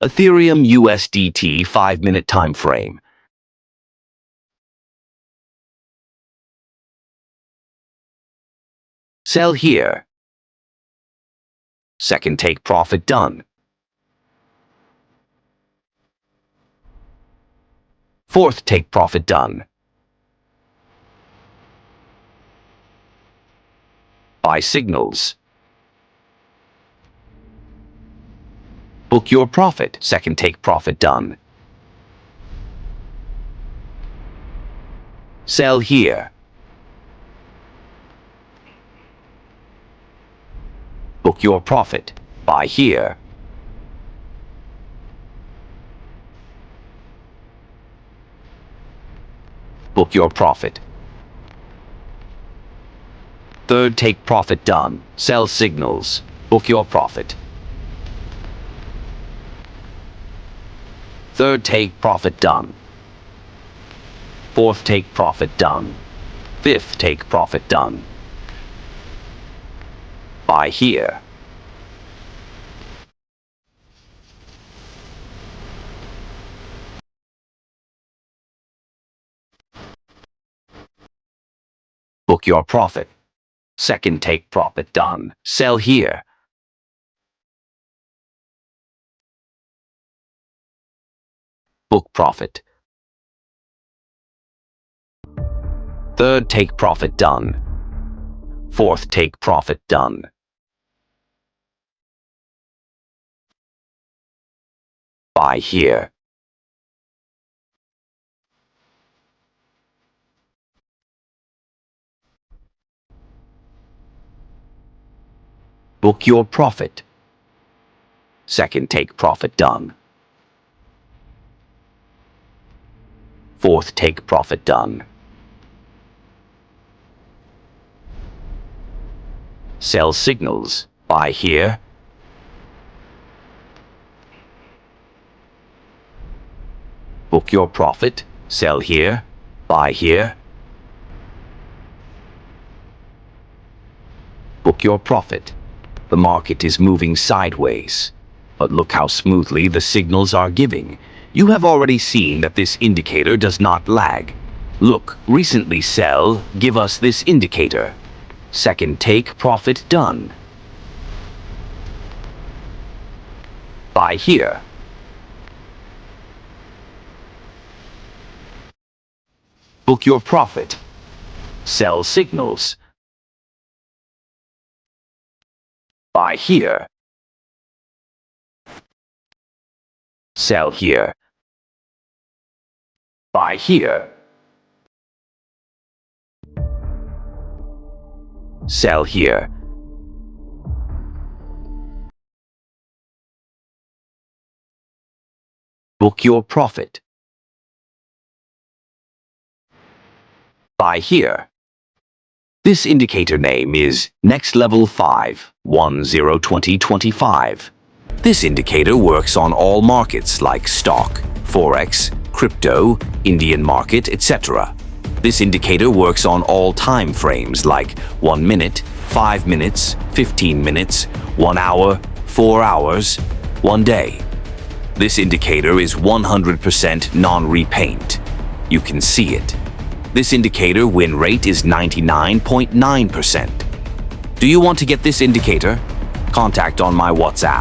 Ethereum USDT 5-minute time frame. Sell here. Second take profit done. Fourth take profit done. Buy signals. Book your profit. Second take profit done. Sell here. Book your profit. Buy here. Book your profit. Third take profit done. Sell signals. Book your profit. Third take profit done. Fourth take profit done. Fifth take profit done. Buy here. Book your profit. Second take profit done. Sell here. Book profit. Third take profit done. Fourth take profit done. Buy here. Book your profit. Second take profit done. Fourth take profit done. Sell signals. Buy here. Book your profit. Sell here. Buy here. Book your profit. The market is moving sideways, but look how smoothly the signals are giving. You have already seen that this indicator does not lag. Look, recently sell, give us this indicator. Second take profit done. Buy here. Book your profit. Sell signals. Buy here. Sell here. Buy here. Sell here. Book your profit. Buy here. This indicator name is Next Level 5, 102025. This indicator works on all markets like stock, Forex, crypto, Indian market, etc. This indicator works on all time frames like 1 minute, 5 minutes, 15 minutes, 1 hour, 4 hours, 1 day. This indicator is 100% non-repaint. You can see it. This indicator win rate is 99.9%. Do you want to get this indicator? Contact on my WhatsApp.